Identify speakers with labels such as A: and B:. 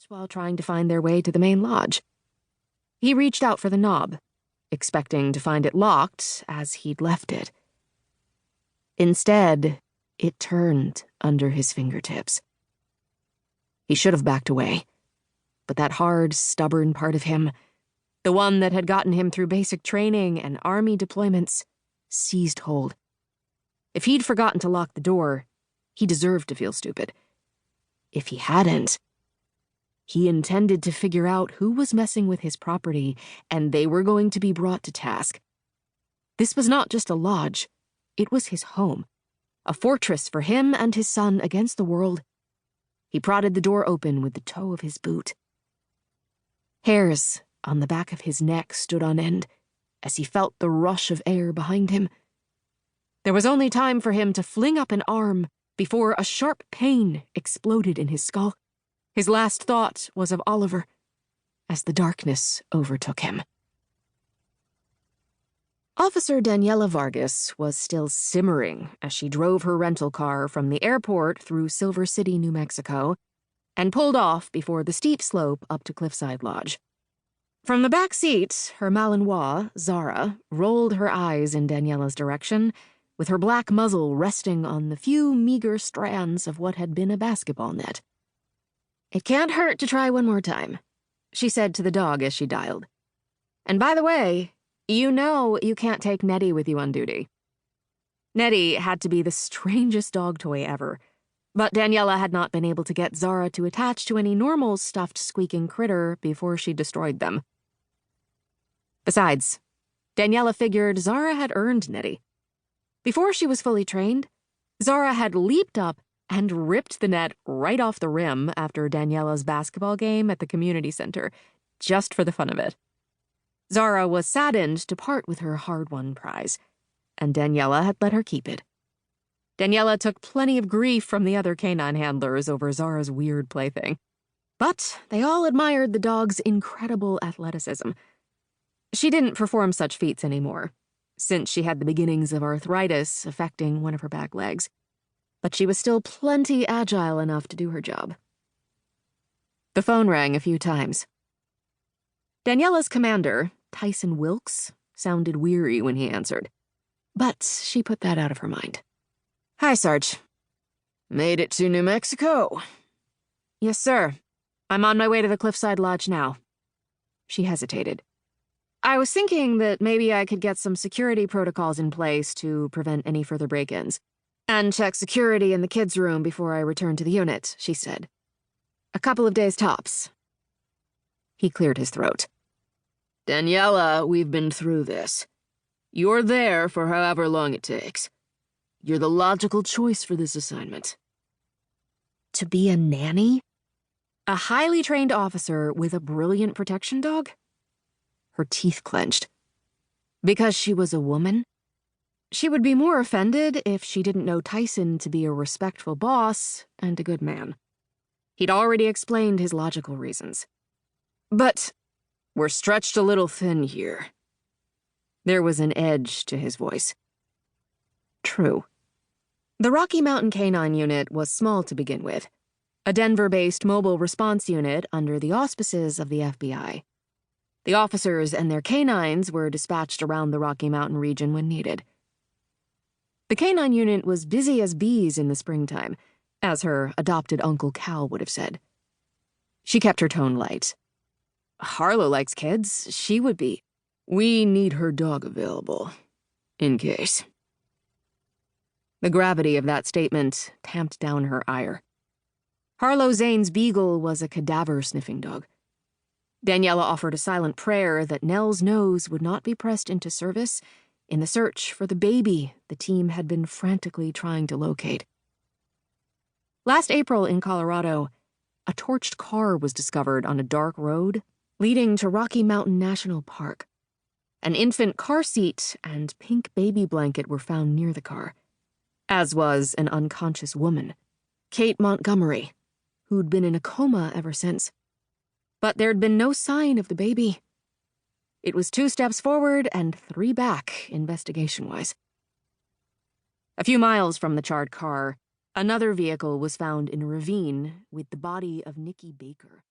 A: while trying to find their way to the main lodge. He reached out for the knob, expecting to find it locked as he'd left it. Instead, it turned under his fingertips. He should have backed away, but that hard, stubborn part of him, the one that had gotten him through basic training and army deployments, seized hold. If he'd forgotten to lock the door, he deserved to feel stupid. If he hadn't, he intended to figure out who was messing with his property, and they were going to be brought to task. This was not just a lodge, it was his home, a fortress for him and his son against the world. He prodded the door open with the toe of his boot. Hairs on the back of his neck stood on end as he felt the rush of air behind him. There was only time for him to fling up an arm before a sharp pain exploded in his skull. His last thought was of Oliver as the darkness overtook him. Officer Daniela Vargas was still simmering as she drove her rental car from the airport through Silver City, New Mexico, and pulled off before the steep slope up to Cliffside Lodge. From the back seat, her Malinois, Zara, rolled her eyes in Daniela's direction, with her black muzzle resting on the few meager strands of what had been a basketball net. "It can't hurt to try one more time," she said to the dog as she dialed. "And by the way, you know you can't take Nettie with you on duty." Nettie had to be the strangest dog toy ever, but Daniela had not been able to get Zara to attach to any normal stuffed squeaking critter before she destroyed them. Besides, Daniela figured Zara had earned Nettie. Before she was fully trained, Zara had leaped up and ripped the net right off the rim after Daniela's basketball game at the community center, just for the fun of it. Zara was saddened to part with her hard-won prize, and Daniela had let her keep it. Daniela took plenty of grief from the other canine handlers over Zara's weird plaything, but they all admired the dog's incredible athleticism. She didn't perform such feats anymore, since she had the beginnings of arthritis affecting one of her back legs, but she was still plenty agile enough to do her job. The phone rang a few times. Daniela's commander, Tyson Wilkes, sounded weary when he answered, but she put that out of her mind. "Hi, Sarge."
B: "Made it to New Mexico?"
A: "Yes, sir. I'm on my way to the Cliffside Lodge now." She hesitated. "I was thinking that maybe I could get some security protocols in place to prevent any further break-ins, and check security in the kids' room before I return to the unit," she said. "A couple of days tops." He cleared his throat.
B: "Daniela, we've been through this. You're there for however long it takes. You're the logical choice for this assignment."
A: To be a nanny? A highly trained officer with a brilliant protection dog? Her teeth clenched. Because she was a woman? She would be more offended if she didn't know Tyson to be a respectful boss and a good man. He'd already explained his logical reasons.
B: "But we're stretched a little thin here."
A: There was an edge to his voice. True. The Rocky Mountain Canine Unit was small to begin with, a Denver-based mobile response unit under the auspices of the FBI. The officers and their canines were dispatched around the Rocky Mountain region when needed. The canine unit was busy as bees in the springtime, as her adopted Uncle Cal would have said. She kept her tone light. "Harlow likes kids. She would be.
B: We need her dog available, in case."
A: The gravity of that statement tamped down her ire. Harlow Zane's beagle was a cadaver-sniffing dog. Daniela offered a silent prayer that Nell's nose would not be pressed into service in the search for the baby the team had been frantically trying to locate. Last April in Colorado, a torched car was discovered on a dark road leading to Rocky Mountain National Park. An infant car seat and pink baby blanket were found near the car, as was an unconscious woman, Kate Montgomery, who'd been in a coma ever since. But there'd been no sign of the baby. It was 2 steps forward and 3 back, investigation-wise. A few miles from the charred car, another vehicle was found in a ravine with the body of Nikki Baker.